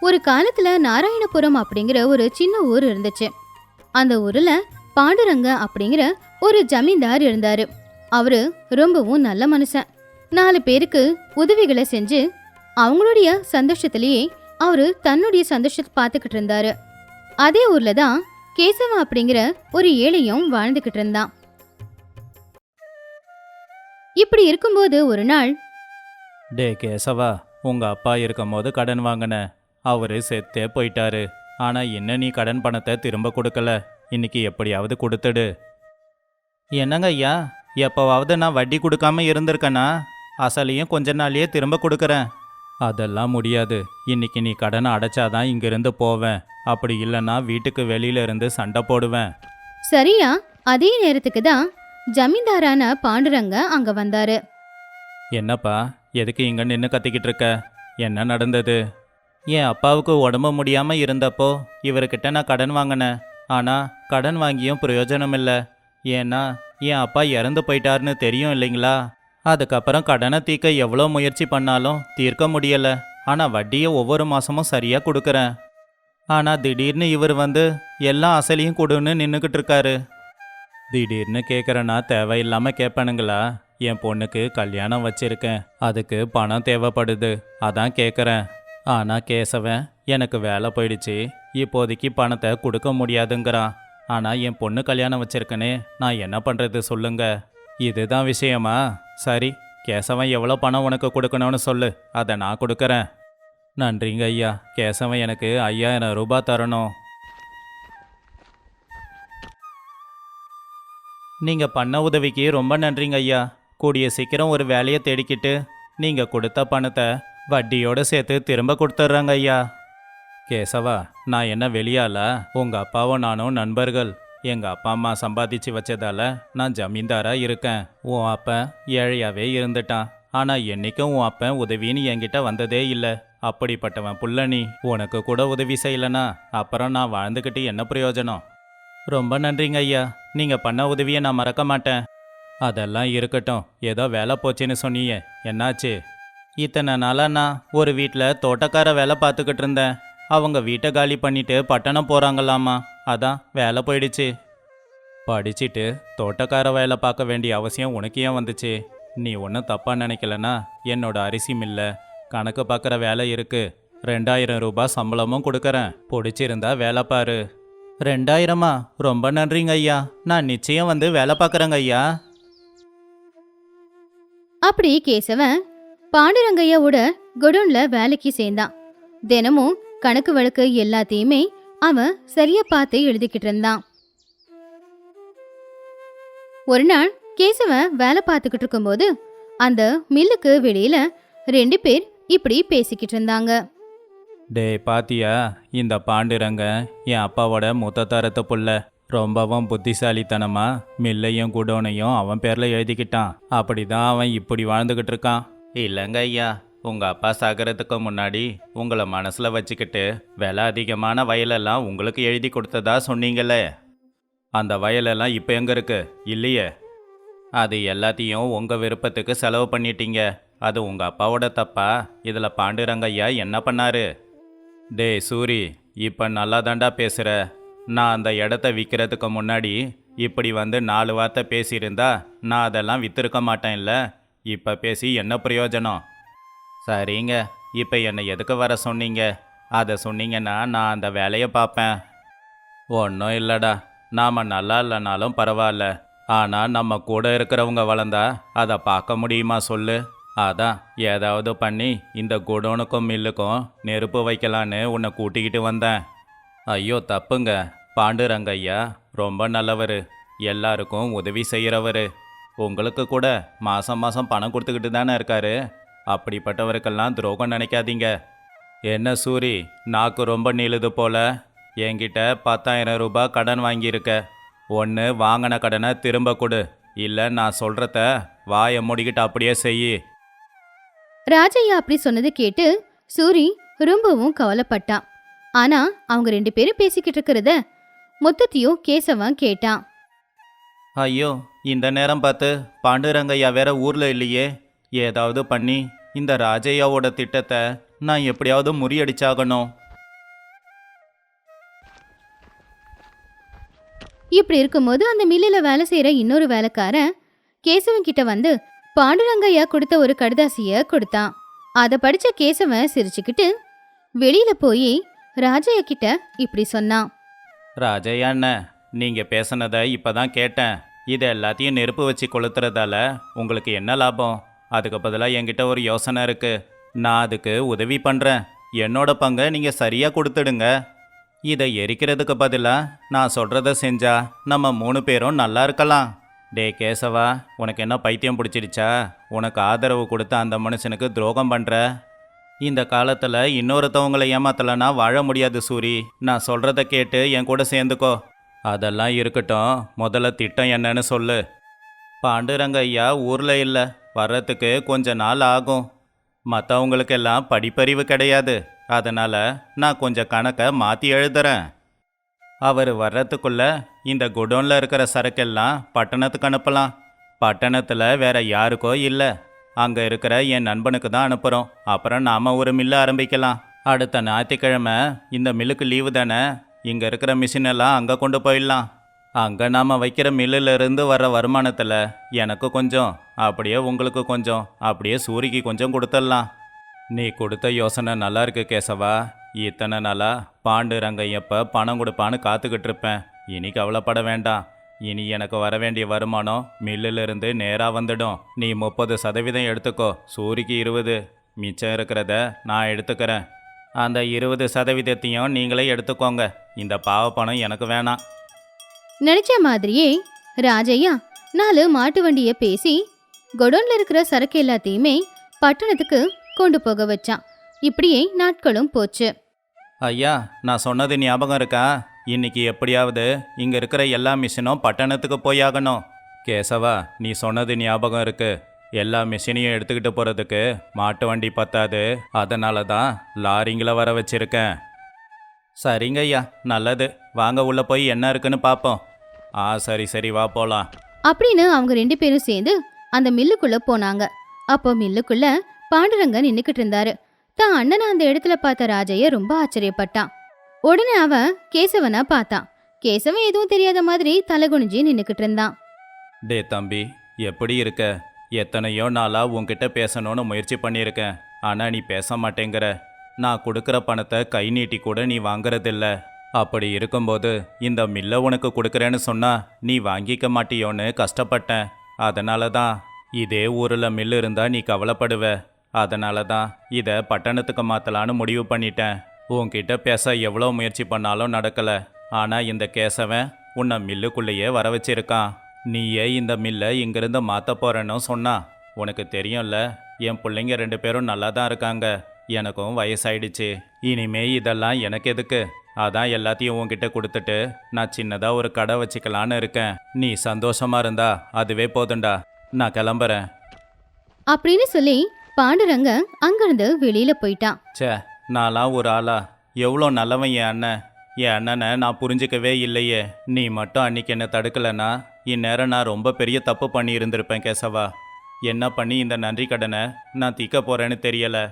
ஒரு காலத்துல நாராயணபுரம் அப்படிங்கிற ஒரு சின்ன ஊர் இருந்துச்சு. அந்த ஊர்ல பாண்டுரங்க அப்படிங்கிற ஒரு ஜமீன்தார் இருந்தாரு. அவரு ரொம்பவும் நல்ல மனுஷன். 4 பேருக்கு உதவிகளை செஞ்சு அவங்களுடைய சந்தோஷத்திலேயே அவரு தன்னுடைய சந்தோஷத்தை பார்த்துக்கிட்டு இருந்தாரு. அதே ஊர்ல தான் கேசவா அப்படிங்கிற ஒரு ஏழையும் வாழ்ந்துகிட்டு இருந்தான். இப்படி இருக்கும்போது ஒரு நாள், டே கேசவா, உங்க அப்பா இருக்கும்போது கடன் வாங்கின, அவரு செத்தே போயிட்டாரு. ஆனா என்ன நீ கடன் பணத்தை திரும்ப கொடுக்கல. இன்னைக்கு எப்படியாவது கொடுத்துடு. என்னங்க ஐயா, எப்போவாவது நான் வட்டி கொடுக்காம இருந்திருக்கேனா? அசலையும் கொஞ்ச நாளையே திரும்ப கொடுக்குறேன். அதெல்லாம் முடியாது. இன்னைக்கு நீ கடனை அடைச்சாதான் இங்கிருந்து போவேன். அப்படி இல்லைன்னா வீட்டுக்கு வெளியில இருந்து சண்டை போடுவேன். சரியா அதே நேரத்துக்கு தான் ஜமீன்தாரான பாண்டுரங்க அங்க வந்தாரு. என்னப்பா, எதுக்கு இங்க நின்று கத்திக்கிட்டு இருக்க? என்ன நடந்தது? என் அப்பாவுக்கு உடம்பு முடியாம இருந்தப்போ இவர்கிட்ட நான் கடன் வாங்கினேன். ஆனா கடன் வாங்கியும் பிரயோஜனம் இல்லை. ஏன்னா என் அப்பா இறந்து போயிட்டாருன்னு தெரியும் இல்லைங்களா? அதுக்கப்புறம் கடனை தீர்க்க எவ்வளோ முயற்சி பண்ணாலும் தீர்க்க முடியல. ஆனா வட்டியை ஒவ்வொரு மாசமும் சரியா கொடுக்கறேன். ஆனா திடீர்னு இவர் வந்து எல்லா அசலையும் கொடுன்னு நின்றுக்கிட்டு இருக்காரு. திடீர்னு கேட்குறேன்னா தேவையில்லாம கேட்பானுங்களா? என் பொண்ணுக்கு கல்யாணம் வச்சிருக்கேன், அதுக்கு பணம் தேவைப்படுது, அதான் கேட்குறேன். ஆனால் கேசவன் எனக்கு வேலை போயிடுச்சு, இப்போதைக்கு பணத்தை கொடுக்க முடியாதுங்கிறான். ஆனால் என் பொண்ணு கல்யாணம் வச்சிருக்கனே, நான் என்ன பண்ணுறது சொல்லுங்க? இதுதான் விஷயமா? சரி, கேசவன் எவ்வளோ பணம் உனக்கு கொடுக்கணும்னு சொல்லு, அதை நான் கொடுக்குறேன். நன்றிங்க ஐயா, கேசவன் எனக்கு 5000 ரூபாய் தரணும். நீங்கள் பண்ண உதவிக்கு ரொம்ப நன்றிங்க ஐயா. கூடிய சீக்கிரம் ஒரு வேலையை தேடிக்கிட்டு நீங்கள் கொடுத்த பணத்தை வட்டியோடு சேர்த்து திரும்ப கொடுத்துட்றாங்க ஐயா. கேசவா, நான் என்ன வெளியாளா? உங்கள் அப்பாவும் நானும் நண்பர்கள். எங்கள் அப்பா அம்மா சம்பாதிச்சு வச்சதால நான் ஜமீன்தாராக இருக்கேன். உன் அப்பன் ஏழையாகவே இருந்துட்டான். ஆனால் என்றைக்கும் உன் அப்பன் உதவின்னு என்கிட்ட வந்ததே இல்லை. அப்படிப்பட்டவன் புள்ள நீ. உனக்கு கூட உதவி செய்யலைனா அப்புறம் நான் வாழ்ந்துக்கிட்டு என்ன பிரயோஜனம்? ரொம்ப நன்றிங்க ஐயா, நீங்கள் பண்ண உதவியை நான் மறக்க மாட்டேன். அதெல்லாம் இருக்கட்டும், ஏதோ வேலை போச்சுன்னு சொன்னீங்க, என்னாச்சு? இத்தனை நாளாக நான் ஒரு வீட்டில் தோட்டக்கார வேலை பார்த்துக்கிட்டு இருந்தேன். அவங்க வீட்டை காலி பண்ணிட்டு பட்டணம் போகிறாங்களாமா, அதான் வேலை போயிடுச்சு. படிச்சுட்டு தோட்டக்கார வேலை பார்க்க வேண்டிய அவசியம் உனக்கு ஏன் வந்துச்சு? நீ ஒன்றும் தப்பாக நினைக்கலனா என்னோட அரிசி மில்ல கணக்கு பார்க்குற வேலை இருக்கு. 2000 ரூபாய் சம்பளமும் கொடுக்குறேன், பிடிச்சிருந்தா வேலை பாரு. 2000மா? ரொம்ப நன்றிங்க ஐயா, நான் நிச்சயம் வந்து வேலை பார்க்குறேங்க ஐயா. அப்படி கேசவன் பாண்டுரங்கையாவோட குடோன்ல வேலைக்கு சேர்ந்தான். தினமும் கணக்கு வழக்கு எல்லாத்தையுமே அவன் சரியா பார்த்து எழுதிக்கிட்டு இருந்தான். ஒரு நாள் கேசவன் வேலை பார்த்துக்கிட்டு இருக்கும்போது அந்த மில்லுக்கு வெளியில 2 பேர் இப்படி பேசிக்கிட்டு இருந்தாங்க. டே பாத்தியா, இந்த பாண்டுரங்க என் அப்பாவோட மூத்த தரத்து புள்ள. ரொம்பவும் புத்திசாலித்தனமா மில்லையும் குடோனையும் அவன் பேர்ல எழுதிக்கிட்டான். அப்படிதான் அவன் இப்படி வாழ்ந்துகிட்டு இருக்கான். இல்லைங்க ஐயா, உங்க அப்பா சாகிறதுக்கு முன்னாடி உங்களை மனசுல வச்சுக்கிட்டு விலை அதிகமான வயலெல்லாம் உங்களுக்கு எழுதி கொடுத்ததா சொன்னீங்களே, அந்த வயலெல்லாம் இப்போ எங்க இருக்கு? இல்லையே. அது எல்லாத்தையும் உங்க விருப்பத்துக்கு செலவு பண்ணிட்டீங்க. அது உங்க அப்பாவோட தப்பா? இதுல பாண்டுரங்க ஐயா என்ன பண்ணாரு? டே சூரி, இப்போ நல்லா தாண்டா பேசுகிற. நான் அந்த இடத்த விற்கிறதுக்கு முன்னாடி இப்படி வந்து 4 வார்த்தை பேசியிருந்தா நான் அதெல்லாம் விற்றுருக்க மாட்டேன்ல. இப்போ பேசி என்ன பிரயோஜனம்? சரிங்க, இப்போ என்னை எதுக்கு வர சொன்னீங்க? அதை சொன்னீங்கன்னா நான் அந்த வேலையை பார்ப்பேன். ஒன்றும் இல்லைடா, நாம் நல்லா இல்லைனாலும் பரவாயில்ல. ஆனால் நம்ம கூட இருக்கிறவங்க வளர்ந்தா அதை பார்க்க முடியுமா சொல்லு? அதான் ஏதாவது பண்ணி இந்த குடோனுக்கும் மில்லுக்கும் நெருப்பு வைக்கலான்னு உன்னை கூட்டிக்கிட்டு வந்தேன். ஐயோ தப்புங்க, பாண்டுரங்க ஐயா ரொம்ப நல்லவர், எல்லாருக்கும் உதவி செய்கிறவர். உங்களுக்கு கூட மாதம் மாதம் பணம் கொடுத்துக்கிட்டு தானே இருக்காரு. அப்படிப்பட்டவருக்கெல்லாம் துரோகம் நினைக்காதீங்க. என்ன சூரி, நாக்கு ரொம்ப நீளுது போல. என்கிட்ட 10,000 ரூபாய் கடன் வாங்கியிருக்க. ஒன்று வாங்கின கடனை திரும்ப கொடு, இல்லை நான் சொல்கிறத வாயை மூடிக்கிட்டு அப்படியே செய். ராஜையா அப்படி சொன்னது கேட்டு சூரி ரொம்பவும் கவலைப்பட்டான். ஆனா அவங்க 2 பேரும் பேசிக்கிட்டு இருக்கிறத மொத்தத்தையும் கேசவன் கேட்டான். ஐயோ, இந்த நேரம் பார்த்து பாண்டுரங்கையா வேற ஊரில் இல்லையே. ஏதாவது பண்ணி இந்த ராஜையாவோட திட்டத்தை நான் எப்படியாவது முறியடிச்சாகணும். இப்படி இருக்கும்போது அந்த மில்லுல வேலை செய்யற இன்னொரு வேலைக்காரன் கேசவன் கிட்ட வந்து பாண்டுரங்கையா கொடுத்த ஒரு கடுதாசிய கொடுத்தான். அதை படிச்ச கேசவன் சிரிச்சுக்கிட்டு வெளியில போய் ராஜையா கிட்ட இப்படி சொன்னான். ராஜையா அண்ணன், நீங்கள் பேசுனதை இப்போ தான் கேட்டேன். இது எல்லாத்தையும் நெருப்பு வச்சு கொளுத்துறதால உங்களுக்கு என்ன லாபம்? அதுக்கு பதிலாக என்கிட்ட ஒரு யோசனை இருக்குது. நான் அதுக்கு உதவி பண்ணுறேன். என்னோட பங்கை நீங்கள் சரியாக கொடுத்துடுங்க. இதை எரிக்கிறதுக்கு பதிலாக நான் சொல்கிறத செஞ்சா நம்ம 3 பேரும் நல்லா இருக்கலாம். டே கேசவா, உனக்கு என்ன பைத்தியம் பிடிச்சிடுச்சா? உனக்கு ஆதரவு கொடுத்த அந்த மனுஷனுக்கு துரோகம் பண்ணுற. இந்த காலத்தில் இன்னொருத்தவங்களை ஏமாத்தலைன்னா வாழ முடியாது சூரி. நான் சொல்கிறத கேட்டு என் கூட சேர்ந்துக்கோ. அதெல்லாம் இருக்கட்டும், முதல்ல திட்டம் என்னன்னு சொல்லு. பாண்டுரங்க ஐயா ஊரில் இல்லை, வர்றதுக்கு கொஞ்ச நாள் ஆகும். மற்றவங்களுக்கெல்லாம் படிப்பறிவு கிடையாது. அதனால் நான் கொஞ்சம் கணக்கை மாற்றி எழுதுறேன். அவர் வர்றதுக்குள்ள இந்த குடோனில் இருக்கிற சரக்கெல்லாம் பட்டணத்துக்கு அனுப்பலாம். பட்டணத்தில் வேற யாருக்கோ இல்லை, அங்கே இருக்கிற என் நண்பனுக்கு தான் அனுப்புகிறோம். அப்புறம் நாம் ஒரு மில்லு ஆரம்பிக்கலாம். அடுத்த ஞாயிற்றுக்கிழமை இந்த மில்லுக்கு லீவு தானே. இங்கே இருக்கிற மிஷின் எல்லாம் அங்கே கொண்டு போயிடலாம். அங்கே நாம் வைக்கிற மில்லிலிருந்து வர்ற வருமானத்தில் எனக்கு கொஞ்சம், அப்படியே உங்களுக்கு கொஞ்சம், அப்படியே சூரிக்கு கொஞ்சம் கொடுத்துடலாம். நீ கொடுத்த யோசனை நல்லா இருக்கு கேசவா. இத்தனை நாளாக பாண்டுரங்கையப்போ பணம் கொடுப்பான்னு காத்துக்கிட்டு இருப்பேன். இனி கவலைப்பட வேண்டாம். இனி எனக்கு வர வேண்டிய வருமானம் மில்லிலிருந்து நேராக வந்துடும். நீ 30% எடுத்துக்கோ, சூரிக்கு 20, மிச்சம் இருக்கிறத நான் எடுத்துக்கிறேன். அந்த 20%த்தையும் நீங்களே எடுத்துக்கோங்க. இந்த பாவ பணம் எனக்கு வேணாம். நினைச்ச மாதிரியே ராஜையா 4 மாட்டு வண்டியை பேசி கொடோன்ல இருக்கிற சரக்கு எல்லாத்தையுமே பட்டணத்துக்கு கொண்டு போக வச்சான். இப்படியே நாட்களும் போச்சு. ஐயா, நான் சொன்னது ஞாபகம் இருக்கா? இன்னைக்கு எப்படியாவது இங்கே இருக்கிற எல்லா மிஷினும் பட்டணத்துக்கு போயாகணும். கேசவா, நீ சொன்னது ஞாபகம் இருக்கு. எல்லா மிஷினையும் எடுத்துக்கிட்டு போகிறதுக்கு மாட்டு வண்டி பத்தாது. அதனால தான் லாரிங்களை வர வச்சிருக்கேன். சரிங்க ஐயா, நல்லது. வாங்க உள்ளே போய் என்ன இருக்குன்னு பார்ப்போம். சரி சரி, வா போகலாம் அப்படின்னு அவங்க 2 பேரும் சேர்ந்து அந்த மில்லுக்குள்ள போனாங்க. அப்போ மில்லுக்குள்ள பாண்டுரங்க நின்னுக்கிட்டு இருந்தாரு. தான் அண்ணனை அந்த இடத்துல பார்த்த ராஜைய ரொம்ப ஆச்சரியப்பட்டான். உடனே அவன் கேசவனை பார்த்தான். கேசவன் எதுவும் தெரியாத மாதிரி தலை குனிஞ்சு நின்னுக்கிட்டு இருந்தான். டே தம்பி, எப்படி இருக்க? எத்தனையோ நாளாக உன்கிட்ட பேசணும்னு முயற்சி பண்ணியிருக்கேன். ஆனால் நீ பேச மாட்டேங்கிற. நான் கொடுக்குற பணத்தை கை நீட்டி கூட நீ வாங்குறதில்ல. அப்படி இருக்கும்போது இந்த மில்லை உனக்கு கொடுக்குறேன்னு சொன்னா நீ வாங்கிக்க மாட்டியோன்னு கஷ்டப்பட்டேன். அதனால தான் இதே ஊரில் மில்லு இருந்தால் நீ கவலைப்படுவ. அதனால தான் இதை பட்டணத்துக்கு மாற்றலான்னு முடிவு பண்ணிட்டேன். உன்கிட்ட பேச எவ்வளோ முயற்சி பண்ணாலும் நடக்கலை. ஆனால் இந்த கேசவன் உன்னை மில்லுக்குள்ளேயே வர வச்சிருக்கான். நீயே இந்த மில்லை இங்கிருந்து மாற்ற போகிறேன்னு சொன்னா. உனக்கு தெரியும்ல, என் பிள்ளைங்க 2 பேரும் நல்லா தான் இருக்காங்க. எனக்கும் வயசாயிடுச்சு. இனிமே இதெல்லாம் எனக்கு எதுக்கு? அதான் எல்லாத்தையும் உன்கிட்ட கொடுத்துட்டு நான் சின்னதாக ஒரு கடை வச்சுக்கலான்னு இருக்கேன். நீ சந்தோஷமா இருந்தா அதுவே போதுண்டா. நான் கிளம்புறேன் அப்படின்னு சொல்லி பாண்டுரங்க அங்கிருந்து வெளியில போயிட்டான். ச்சே, நான்லாம் ஒரு ஆளா? எவ்வளோ நல்லவன் என் அண்ணன். என் அண்ணனை நான் புரிஞ்சிக்கவே இல்லையே. நீ மட்டும் அன்னைக்கு என்னை தடுக்கலைன்னா இந்நேரம் நான் ரொம்ப பெரிய தப்பு பண்ணி இருந்திருப்பேன் கேசவா. என்ன பண்ணி இந்த நன்றி கடனை நான் தீக்க போகிறேன்னு தெரியலை.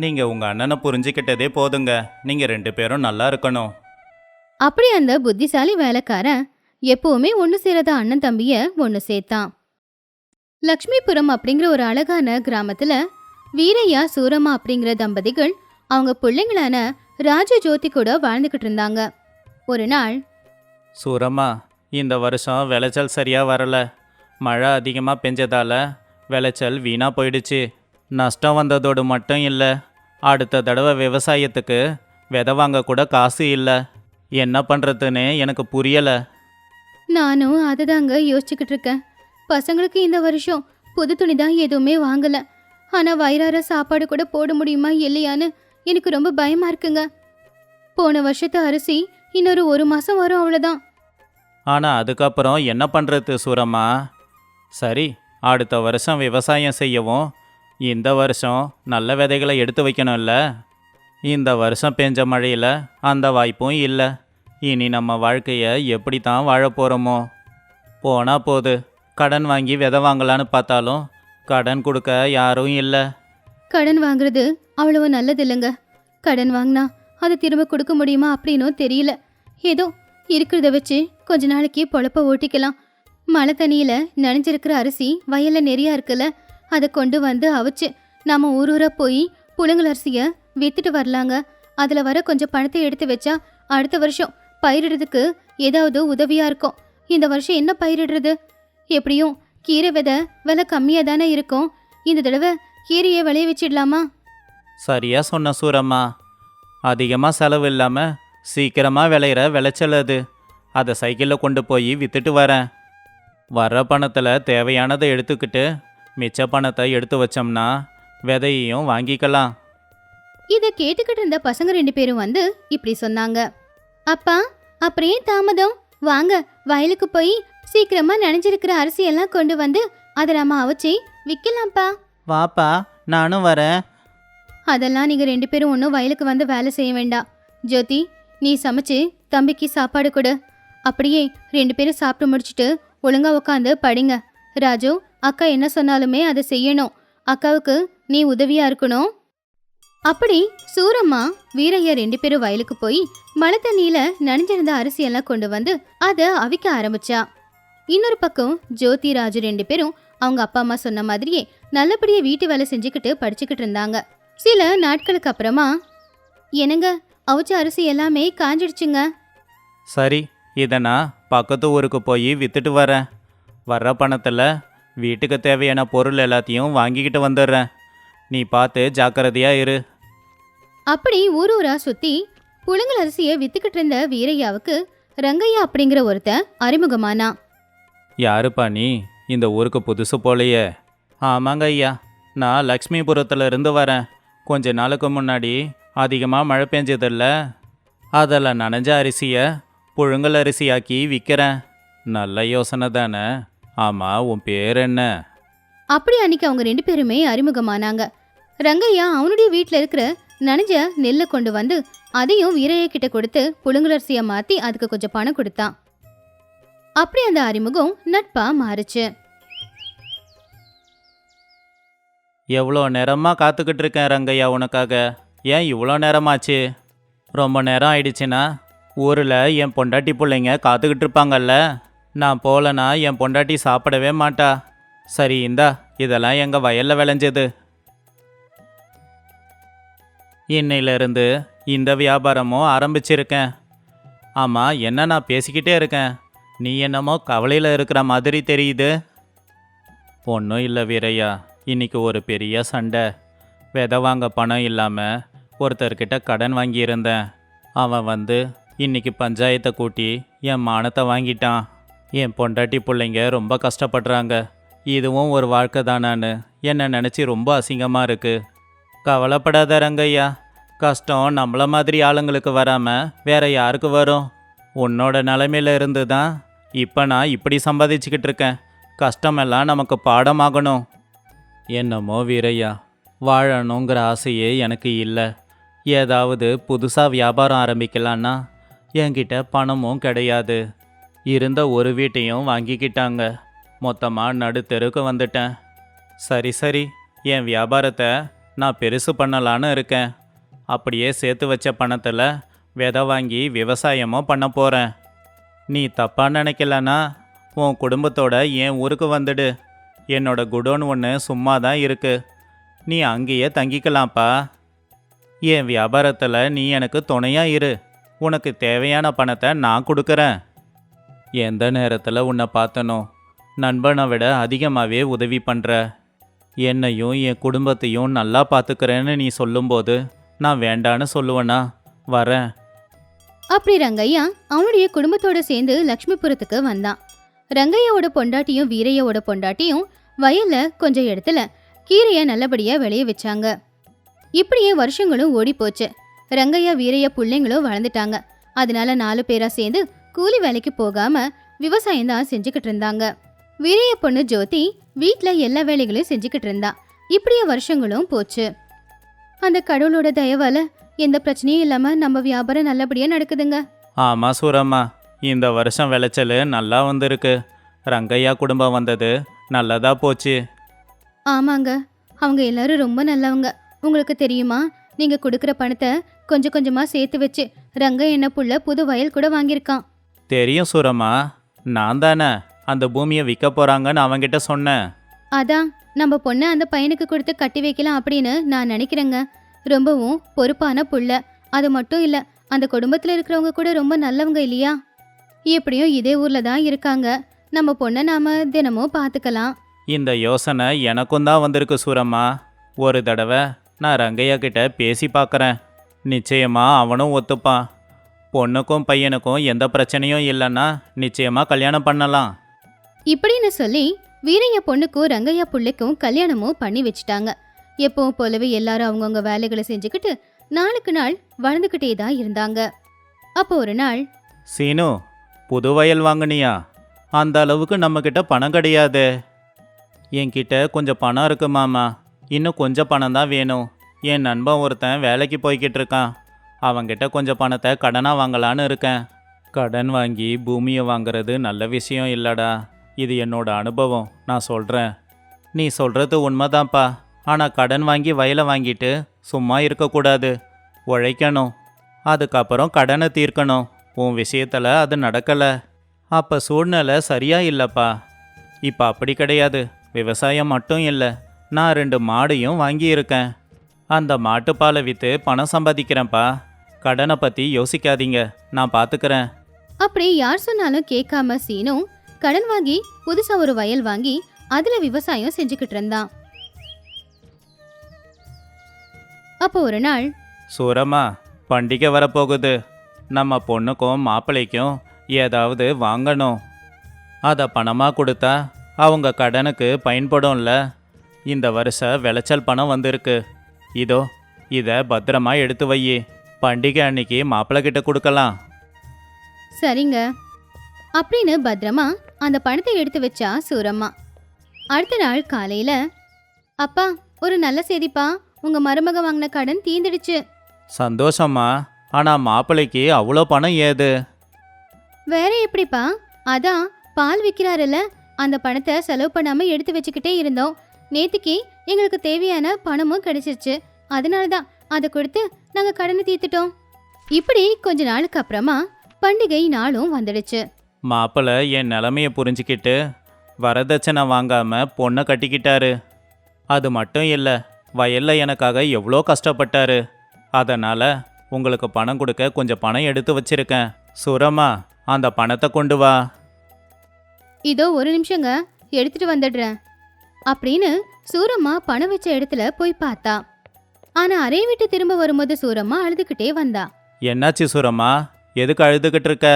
நீங்கள் உங்கள் அண்ணனை புரிஞ்சுக்கிட்டதே போதுங்க. நீங்கள் 2 பேரும் நல்லா இருக்கணும். அப்படி அந்த புத்திசாலி வேலைக்காரன் எப்பவுமே ஒன்று சேராத அண்ணன் தம்பிய ஒன்று சேர்த்தான். லக்ஷ்மிபுரம் அப்படிங்கிற ஒரு அழகான கிராமத்துல வீரையா சூரம்மா அப்படிங்கிற தம்பதிகள் அவங்க பிள்ளைங்களான ராஜ ஜோதி கூட வாழ்ந்துக்கிட்டு இருந்தாங்க. ஒரு நாள், சூரம்மா, இந்த வருஷம் விளைச்சல் சரியாக வரல. மழை அதிகமாக பெஞ்சதால் விளைச்சல் வீணாக போயிடுச்சு. நஷ்டம் வந்ததோடு மட்டும் இல்லை, அடுத்த தடவை விவசாயத்துக்கு விதை வாங்க கூட காசு இல்லை. என்ன பண்ணுறதுன்னு எனக்கு புரியலை. நானும் அதை தாங்க யோசிச்சுக்கிட்டு இருக்கேன். பசங்களுக்கு இந்த வருஷம் புது துணி தான் எதுவுமே வாங்கல. ஆனா வயிறார சாப்பாடு கூட போட முடியுமா இல்லையான்னு எனக்கு ரொம்ப பயமா இருக்குங்க. போன வருஷத்து அரிசி இன்னொரு 1 மாசம் வரும், அவ்வளோதான். ஆனால் அதுக்கப்புறம் என்ன பண்ணுறது சூரம்மா? சரி, அடுத்த வருஷம் விவசாயம் செய்யவும் இந்த வருஷம் நல்ல விதைகளை எடுத்து வைக்கணும்ல. இந்த வருஷம் பெஞ்ச மழையில் அந்த வாய்ப்பும் இல்லை. இனி நம்ம வாழ்க்கையை எப்படி தான் வாழ போகிறோமோ? போனால் போது, கடன் வாங்கி விதை வாங்கலான்னு பார்த்தாலும் கடன் கொடுக்க யாரும் இல்லை. கடன் வாங்குறது அவ்வளவு நல்லது இல்லைங்க. கடன் வாங்கினா அதை திரும்ப கொடுக்க முடியுமா அப்படின்னும் தெரியல. ஏதோ இருக்கிறத வச்சு கொஞ்ச நாளைக்கு பொழப்ப ஓட்டிக்கலாம். மழை தண்ணியில நனைஞ்சிருக்கிற அரிசி வயல்ல நிறைய இருக்குல்ல, அதை கொண்டு வந்து அவிச்சு நாம ஊரூரா போய் புழுங்கல் அரிசிய வித்துட்டு வரலாங்க. அதுல வர கொஞ்சம் பணத்தை எடுத்து வச்சா அடுத்த வருஷம் பயிரிடுறதுக்கு ஏதாவது உதவியா இருக்கும். இந்த வருஷம் என்ன பயிரிடுறது? எப்படியும் கீரை விலை கம்மியா தானே இருக்கும். இந்த தடவை கீரையை விளைய வச்சிடலாமா? சரியா சொன்ன சூரம்மா. அதிகமாக செலவு இல்லாமல் சீக்கிரமாக விளையிற விளைச்சல் அது. அதை சைக்கிளில் கொண்டு போய் விற்றுட்டு வரேன். வர்ற பணத்தில் தேவையானதை எடுத்துக்கிட்டு மிச்ச பணத்தை எடுத்து வச்சோம்னா விதையையும் வாங்கிக்கலாம். இதை கேட்டுக்கிட்டு இருந்த பசங்க 2 பேரும் வந்து இப்படி சொன்னாங்க. அப்பா, அப்புறம் ஏன் தாமதம்? வாங்க, வயலுக்கு போய் சீக்கிரமா நனைஞ்சிருக்கிற அரிசியெல்லாம் கொண்டு வந்து அதை நாம அவிச்சு விற்கலாம்ப்பா. வாப்பா, நானும் வரேன். அதெல்லாம் நீங்க 2 பேரும் ஒன்றும் வயலுக்கு வந்து வேலை செய்ய வேண்டாம். ஜோதி, நீ சமைச்சு தம்பிக்கு சாப்பாடு கொடு. அப்படியே 2 பேரும் சாப்பிட்டு முடிச்சுட்டு ஒழுங்கா உட்காந்து படிங்க. ராஜு, அக்கா என்ன சொன்னாலுமே அதை செய்யணும். அக்காவுக்கு நீ உதவியா இருக்கணும். அப்படி சூரம்மா வீரையா 2 பேரும் வயலுக்கு போய் மழை தண்ணியில நனைஞ்சிருந்த அரிசியெல்லாம் கொண்டு வந்து அதை அவிக்க ஆரம்பிச்சா. இன்னொரு பக்கம் ஜோதி, ராஜு 2 பேரும் அவங்க அப்பா அம்மா சொன்ன மாதிரியே நல்லபடியா வீட்டு வேலை செஞ்சுக்கிட்டு படிச்சுக்கிட்டு இருந்தாங்க. சில நாட்களுக்கு அப்புறமா, என்னங்க, அவிச்ச அரிசி எல்லாமே காஞ்சிடுச்சுங்க. சரி, இதை நான் பக்கத்து ஊருக்கு போய் விற்றுட்டு வரேன். வர்ற பணத்தில் வீட்டுக்கு தேவையான பொருள் எல்லாத்தையும் வாங்கிக்கிட்டு வந்துடுறேன். நீ பார்த்து ஜாக்கிரதையாக இரு. அப்படி ஊரூரா சுத்தி புழுங்கல் அரிசியை வித்துக்கிட்டு இருந்த வீரையாவுக்கு ரங்கையா அப்படிங்கிற ஒருத்தன் அறிமுகமானா. யாருப்பா நீ? இந்த ஊருக்கு புதுசு போலையே. ஆமாங்க ஐயா, நான் லக்ஷ்மிபுரத்தில் இருந்து வரேன். கொஞ்ச நாளுக்கு முன்னாடி அதிகமாக மழை பெஞ்சதில்ல, அதில் நனைஞ்ச அரிசியை புழுங்கல் அரிசியாக்கி விற்கிறேன். நல்ல யோசனை தானே? ஆமாம், உன் பேர் என்ன? அப்படி அன்னைக்கு அவங்க 2 பேருமே அறிமுகமானாங்க. ரங்கையா அவனுடைய வீட்டில் இருக்கிற நனைஞ்ச நெல்லை கொண்டு வந்து அதையும் வீரையா கிட்ட கொடுத்து புழுங்கல் அரிசியை மாற்றி அதுக்கு கொஞ்சம் பணம் கொடுத்தான். அப்படி அந்த அறிமுகம் நட்பா மாறுச்சு. எவ்வளோ நேரமாக காத்துக்கிட்டு இருக்கேன் ரங்கையா உனக்காக. ஏன் இவ்வளோ நேரமாச்சு? ரொம்ப நேரம் ஆயிடுச்சுன்னா ஊரில் என் பொண்டாட்டி பிள்ளைங்க காத்துக்கிட்டு இருப்பாங்கல்ல. நான் போகலனா என் பொண்டாட்டி சாப்பிடவே மாட்டா. சரி, இந்தா, இதெல்லாம் எங்கள் வயலில் விளைஞ்சது. இன்னையிலிருந்து இந்த வியாபாரமும் ஆரம்பிச்சிருக்கேன். ஆமாம், என்ன நான் பேசிக்கிட்டே இருக்கேன், நீ என்னமோ கவலையில் இருக்கிற மாதிரி தெரியுது. ஒன்றும் இல்லை வீரையா, இன்னைக்கு ஒரு பெரிய சண்டை. விதை வாங்க பணம் இல்லாமல் ஒருத்தர்கிட்ட கடன் வாங்கியிருந்தேன். அவன் வந்து இன்னைக்கு பஞ்சாயத்தை கூட்டி என் மானத்தை வாங்கிட்டான். என் பொண்டாட்டி பிள்ளைங்க ரொம்ப கஷ்டப்படுறாங்க. இதுவும் ஒரு வாழ்க்கை தானான்னு என்னை நினச்சி ரொம்ப அசிங்கமாக இருக்குது. கவலைப்படாத ரங்கையா, கஷ்டம் நம்மள மாதிரி ஆளுங்களுக்கு வராமல் வேற யாருக்கு வரும்? உன்னோட நிலைமையில இருந்து தான் இப்போ நான் இப்படி சம்பாதிச்சுக்கிட்டு இருக்கேன். கஷ்டமெல்லாம் நமக்கு பாடமாகணும். என்னமோ வீரையா, வாழணுங்கிற ஆசையே எனக்கு இல்லை. ஏதாவது புதுசாக வியாபாரம் ஆரம்பிக்கலான்னா என்கிட்ட பணமும் கிடையாது. இருந்த ஒரு வீட்டையும் வாங்கிக்கிட்டாங்க. மொத்தமாக நடுத்தெருக்கு வந்துட்டேன். சரி, என் வியாபாரத்தை நான் பெருசு பண்ணலான்னு இருக்கேன். அப்படியே சேர்த்து வச்ச பணத்தில் விதை வாங்கி விவசாயமும் பண்ண போகிறேன். நீ தப்பாக நினைக்கலன்னா உன் குடும்பத்தோட என் ஊருக்கு வந்துடு. என்னோட குடோன் ஒன்று சும்மா தான் இருக்கு. நீ அங்கேயே தங்கிக்கலாம்ப்பா. என் வியாபாரத்தில் நீ எனக்கு துணையாக இரு. உனக்கு தேவையான பணத்தை நான் கொடுக்குறேன். எந்த நேரத்தில் உன்னை பார்த்தனோ நண்பனை விட அதிகமாகவே உதவி பண்ணுற. என்னையும் என் குடும்பத்தையும் நல்லா பார்த்துக்கிறேன்னு நீ சொல்லும்போது நான் வேண்டான்னு சொல்லுவேனா? வரேன். அப்படி ரங்கையா அவனுடைய குடும்பத்தோட சேர்ந்து லக்ஷ்மிபுரத்துக்கு வந்தான். ரங்கையாவோட பொண்டாட்டியும் வீரையாவோட பொண்டாட்டியும் வயல்ல கொஞ்சம் இடத்துல கீரைய நல்லபடியா விளைய வச்சாங்க. இப்படியே வருஷங்களும் ஓடி போச்சு. ரங்கையா வீரையா பிள்ளைங்களும் வளர்ந்துட்டாங்க. அதனால 4 பேரா சேர்ந்து கூலி வேலைக்கு போகாம விவசாயம் தான் செஞ்சுக்கிட்டு இருந்தாங்க. வீரைய பொண்ணு ஜோதி வீட்ல எல்லா வேலைகளையும் செஞ்சுக்கிட்டு இருந்தா. இப்படியே வருஷங்களும் போச்சு. அந்த கடவுளோட தயவால எந்த பிரச்சனையும் இல்லாம நம்ம வியாபாரம் நல்லபடியா நடக்குதுங்க. ஆமாம் சூரம்மா, இந்த வருஷம் விளைச்சல் நல்லா வந்திருக்கு. ரங்கையா குடும்பம் வந்தது நல்லதா போச்சு. ஆமாங்க, அவங்க எல்லாரும் ரொம்ப நல்லவங்க. உங்களுக்கு தெரியுமா, நீங்க கொடுக்குற பணத்தை கொஞ்சம் கொஞ்சமா சேர்த்து வச்சு ரங்க என்ன புள்ள புது வயல் கூட வாங்கியிருக்கான். தெரியும் சூரம்மா. நான் தானே அந்த பூமியை விற்க போறாங்கன்னு அவங்கிட்ட சொன்னேன். அதான் நம்ம பொண்ணை அந்த பையனுக்கு கொடுத்து கட்டி வைக்கலாம் அப்படின்னு நான் நினைக்கிறேங்க. ரொம்பவும் பொறுப்பான புள்ள. அது மட்டும் இல்ல, அந்த குடும்பத்துல இருக்கிறவங்க கூட ரொம்ப நல்லவங்க இல்லையா? எப்படியும் இதே ஊர்ல தான் இருக்காங்க. நம்ம பொண்ணை நாம தினமும் பார்த்துக்கலாம். இந்த யோசனை எனக்கும் தான் வந்திருக்கு சூரம்மா. ஒரு தடவை நான் ரங்கையா கிட்ட பேசி பார்க்குறேன். நிச்சயமா அவனும் ஒத்துப்பான். பொண்ணுக்கும் பையனுக்கும் எந்த பிரச்சனையும் இல்லைன்னா நிச்சயமா கல்யாணம் பண்ணலாம். இப்படின்னு சொல்லி வீரைய பொண்ணுக்கும் ரங்கையா புள்ளைக்கும் கல்யாணமும் பண்ணி வச்சுட்டாங்க. எப்பவும் போலவே எல்லாரும் அவங்கவுங்க வேலைகளை செஞ்சுக்கிட்டு நாளுக்கு நாள் வளர்ந்துக்கிட்டே தான் இருந்தாங்க. அப்போ ஒரு நாள், சீனு, புது வயல் வாங்குனியா? அந்த அளவுக்கு நம்மக்கிட்ட பணம் கிடையாது. என்கிட்ட கொஞ்சம் பணம் இருக்கு மாமா. இன்னும் கொஞ்சம் பணம் தான் வேணும். என் நண்பன் ஒருத்தன் வேலைக்கு போய்கிட்டு இருக்கான். அவங்கிட்ட கொஞ்சம் பணத்தை கடனாக வாங்கலான்னு இருக்கேன். கடன் வாங்கி பூமியை வாங்குறது நல்ல விஷயம் இல்லடா. இது என்னோட அனுபவம், நான் சொல்கிறேன். நீ சொல்கிறது உண்மைதான்ப்பா. ஆனால் கடன் வாங்கி வயலை வாங்கிட்டு சும்மா இருக்கக்கூடாது. உழைக்கணும். அதுக்கப்புறம் கடனை தீர்க்கணும். உன் விஷயத்தில் அது நடக்கலை. அப்போ சூழ்நிலை சரியா இல்லைப்பா. இப்போ அப்படி கிடையாது. விவசாயம் மட்டும் இல்லை, நான் 2 மாடையும் வாங்கியிருக்கேன். அந்த மாட்டுப்பாலை விற்று பணம் சம்பாதிக்கிறேன்ப்பா. கடனை பற்றி யோசிக்காதீங்க, நான் பார்த்துக்கிறேன். அப்படி யார் சொன்னாலும் கேட்காம சீனு கடன் வாங்கி புதுசா ஒரு வயல் வாங்கி அதுல விவசாயம் செஞ்சுக்கிட்டு இருந்தான். அப்போ ஒரு நாள், சூரம்மா, பண்டிகை வரப்போகுது. நம்ம பொண்ணுக்கும் மாப்பிள்ளைக்கும் ஏதாவது வாங்கணும். அதை பணமாக கொடுத்தா அவங்க கடனுக்கு பயன்படும்ல. இந்த வருஷம் விளைச்சல் பணம் வந்திருக்கு. இதோ இதை பத்திரமா எடுத்து வை. பண்டிகை அன்னைக்கு மாப்பிள்ளை கிட்ட கொடுக்கலாம். சரிங்க அப்படின்னு பத்திரமா அந்த பணத்தை எடுத்து வச்சா சூரம்மா. அடுத்த நாள் காலையில, அப்பா, ஒரு நல்ல செய்திப்பா. உங்க மருமக வாங்கின கடன் தீந்துடுச்சு. சந்தோஷம்மா. ஆனால் மாப்பிள்ளைக்கு அவ்வளோ பணம் ஏது? வேற எப்படிப்பா? அதான் பால் விற்கிறாருல்ல, அந்த பணத்தை செலவு பண்ணாம எடுத்து வச்சுக்கிட்டே இருந்தோம். நேத்திக்கு எங்களுக்கு தேவையான பணமும் கிடைச்சிருச்சு. அதனாலதான் அதை கொடுத்து நாங்க கடனை தீர்த்துட்டோம். இப்படி கொஞ்ச நாளுக்கு அப்புறமா பண்டிகை நாளும் வந்துடுச்சு. மாப்பிள்ளை என் நிலமையை புரிஞ்சுக்கிட்டு வரதட்சணை வாங்காம பொண்ணை கட்டிக்கிட்டாரு. அது மட்டும் இல்லை, வயல்ல எனக்காக எவ்வளோ கஷ்டப்பட்டாரு. அதனால் உங்களுக்கு பணம் கொடுக்க கொஞ்சம் பணம் எடுத்து வச்சிருக்கேன். சூரம்மா, அந்த பணத்தை கொண்டு வா. இதோ ஒரு நிமிஷங்க, எடுத்துட்டு வந்துடுறேன் அப்படின்னு சூரம்மா பணம் வச்ச இடத்துல போய் பார்த்தா. ஆனா அறையை விட்டு திரும்ப வரும்போது சூரம்மா அழுதுகிட்டே வந்தா. என்னாச்சு சூரம்மா? எதுக்கு அழுதுகிட்டு இருக்க?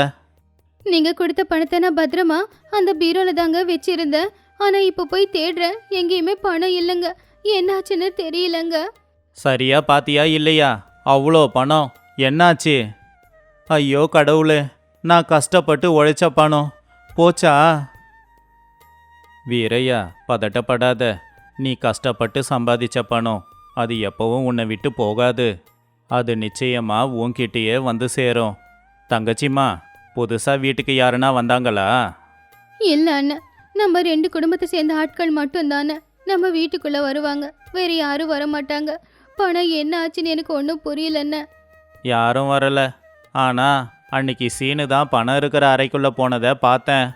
நீங்க கொடுத்த பணத்தை நான் பத்திரமா அந்த பீரோல தாங்க வச்சிருந்தேன். ஆனா இப்ப போய் தேடுறேன், எங்கேயுமே பணம் இல்லைங்க. என்னாச்சுன்னு தெரியலங்க. சரியா பாத்தியா இல்லையா? அவ்வளோ பணம் என்னாச்சு? ஐயோ கடவுளே, நான் கஷ்டப்பட்டு உழைச்ச பணம் போச்சா? வீரையா, பதட்டப்படாத. நீ கஷ்டப்பட்டு சம்பாதிச்ச பணம் அது எப்பவும் உன்னை விட்டு போகாது. அது நிச்சயமா உன்கிட்டயே வந்து சேரும். தங்கச்சிம்மா, புதுசா வீட்டுக்கு யாருன்னா வந்தாங்களா? இல்ல அண்ணன், நம்ம 2 குடும்பத்தை சேர்ந்த ஆட்கள் மட்டும் தானே நம்ம வீட்டுக்குள்ள வருவாங்க. வேற யாரும் வர மாட்டாங்க. பணம் என்ன ஆச்சுன்னு எனக்கு ஒன்றும் புரியலன்னு. யாரும் வரல. ஆனா அன்னைக்கு சீனு தான் பணம் இருக்கிற அறைக்குள்ள போனதை பார்த்தேன்.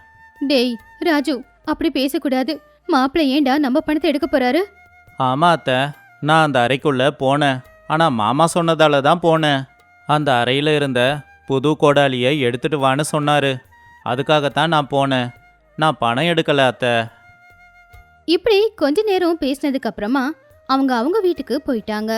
டேய் ராஜு, அப்படி பேசக்கூடாது. மாப்பிள்ளை ஏண்டா நம்ம பணத்தை எடுக்க போறாரு? ஆமா அத்தை, நான் அந்த அறைக்குள்ள போனேன். ஆனா மாமா சொன்னதால தான் போனேன். அந்த அறையில இருந்த புது கோடாலியை எடுத்துட்டு வான்னு சொன்னாரு. அதுக்காகத்தான் நான் போனேன். நான் பணம் எடுக்கல அத்தை. இப்படி கொஞ்ச நேரம் பேசினதுக்கு அப்புறமா அவங்க வீட்டுக்கு போயிட்டாங்க.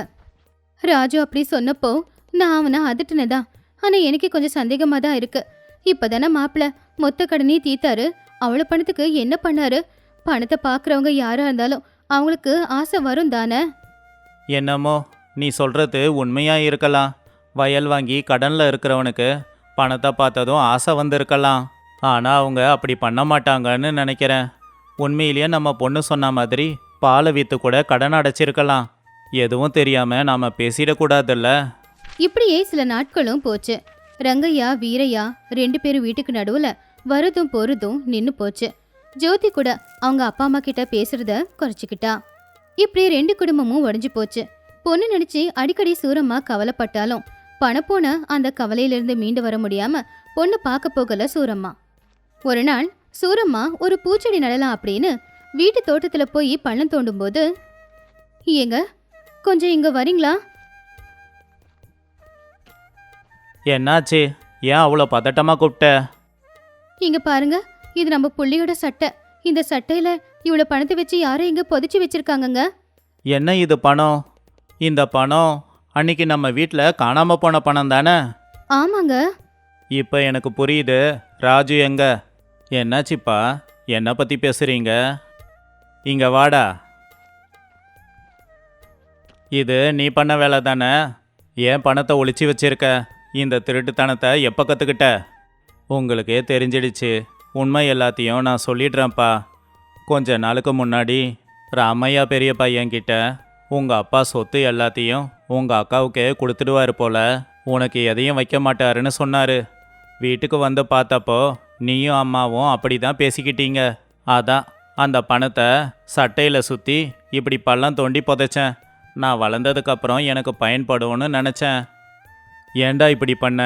ராஜு அப்படி சொன்னப்போ நான் அவனை அதட்டுனதா. ஆனா எனக்கு கொஞ்சம் சந்தேகமா தான் இருக்கு. இப்பதானே மாப்பிள்ள மொத்த கடனையும் தீத்தாரு. அவ்வளவு பணத்துக்கு என்ன பண்ணாரு? பணத்தை பாக்குறவங்க யாரா இருந்தாலும் அவங்களுக்கு ஆசை வரும் தானே. என்னமோ நீ சொல்றது உண்மையா இருக்கலாம். வயல் வாங்கி கடன்ல இருக்கிறவனுக்கு பணத்தை பார்த்ததும் ஆசை வந்திருக்கலாம். ஆனா அவங்க அப்படி பண்ண மாட்டாங்கன்னு நினைக்கிறேன். உண்மையிலேயே நம்ம பொண்ணு சொன்ன மாதிரி பாலை வித்து கூட கடன் அடைச்சிருக்கலாம். எதுவும் தெரியாம நாம பேசிடக்கூடாதுல்ல. இப்படியே சில நாட்களும் போச்சு. ரங்கையா வீரையா 2 பேரும் வீட்டுக்கு நடுவுல வரதும் போறதும் நின்னு போச்சு. ஜோதி கூட அவங்க அப்பா அம்மா கிட்ட பேசுறத குறைச்சிக்கிட்டா. இப்படி 2 குடும்பமும் உடைஞ்சு போச்சு. பொண்ணு நினைச்சு அடிக்கடி சூரம்மா கவலைப்பட்டாலும் பணம் போன அந்த கவலையிலிருந்து மீண்டு வர முடியாம பொண்ணு பார்க்க போகல சூரம்மா. ஒரு நாள் சூரம்மா ஒரு பூச்செடி நடலாம் அப்படின்னு வீட்டு தோட்டத்துல போய் பள்ளம் தோண்டும் போது, ஏங்க கொஞ்சம் இங்க வரீங்களா? என்னாச்சு? ஏன் அவ்வளோ பதட்டமாக கூப்பிட்ட? இங்க பாருங்க, இது நம்ம புள்ளியோட சட்டை. இந்த சட்டையில இவ்வளவு பணத்தை வச்சு யாரும் இங்க புதைச்சி வச்சிருக்காங்கங்க. என்ன இது பணம்? இந்த பணம் அன்னைக்கு நம்ம வீட்டில் காணாமல் போன பணம் தானே? ஆமாங்க. இப்போ எனக்கு புரியுது. ராஜு எங்க? என்னாச்சுப்பா? என்னை பற்றி பேசுகிறீங்க? இங்கே வாடா. இது நீ பண்ண வேலை தானே? ஏன் பணத்தை ஒளிச்சு வச்சிருக்க? இந்த திருட்டுத்தனத்தை எப்போ கற்றுக்கிட்ட? உங்களுக்கே தெரிஞ்சிடுச்சு. உண்மை எல்லாத்தையும் நான் சொல்லிடுறேன்ப்பா. கொஞ்ச நாளுக்கு முன்னாடி ராமையா பெரிய பையன்கிட்ட உங்கள் அப்பா சொத்து எல்லாத்தையும் உங்கள் அக்காவுக்கே கொடுத்துடுவாரு போல. உனக்கு எதையும் வைக்க மாட்டாருன்னு சொன்னார். வீட்டுக்கு வந்து பார்த்தப்போ நீயும் அம்மாவும் அப்படி தான் பேசிக்கிட்டீங்க. அதான் அந்த பணத்தை சட்டையில் சுற்றி இப்படி பள்ளம் தோண்டி புதைச்சேன். நான் வளர்ந்ததுக்கப்புறம் எனக்கு பயன்படும்னு நினச்சேன். ஏன்டா இப்படி பண்ண?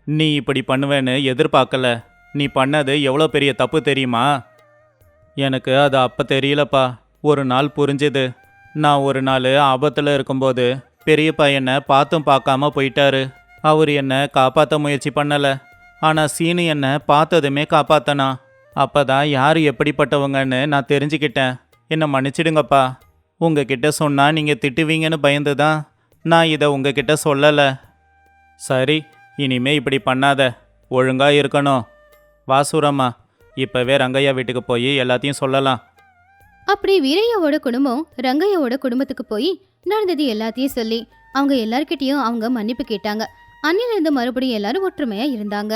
நீ இப்படி பண்ணுவேன்னு எதிர்பார்க்கல. நீ பண்ணது எவ்வளோ பெரிய தப்பு தெரியுமா? எனக்கு அது அப்போ தெரியலப்பா. ஒரு நாள் புரிஞ்சுது. நான் ஒரு நாள் ஆபத்தில் இருக்கும்போது பெரிய பையனை பார்த்தும் பார்க்காம போயிட்டாரு. அவர் என்னை காப்பாற்ற முயற்சி பண்ணலை. ஆனால் சீனு என்னை பார்த்ததுமே காப்பாத்தனா. அப்போ தான் யார் எப்படிப்பட்டவங்கன்னு நான் தெரிஞ்சுக்கிட்டேன். என்னை மன்னிச்சிடுங்கப்பா. உங்ககிட்ட சொன்னால் நீங்கள் திட்டுவீங்கன்னு பயந்து தான் நான் இதை உங்ககிட்ட சொல்லலை. சரி, இனிமே இப்படி பண்ணாத. ஒழுங்கா இருக்கணும். வாசூரம்மா, இப்போவே ரங்கையா வீட்டுக்கு போய் எல்லாத்தையும் சொல்லலாம். அப்படி வீரையாவோட குடும்பம் ரங்கையாவோட குடும்பத்துக்கு போய் நடந்தது எல்லாத்தையும் சொல்லி அவங்க எல்லார்கிட்டயும் அவங்க மன்னிப்பு கேட்டாங்க. அன்னிலிருந்து மறுபடியும் எல்லாரும் ஒற்றுமையா இருந்தாங்க.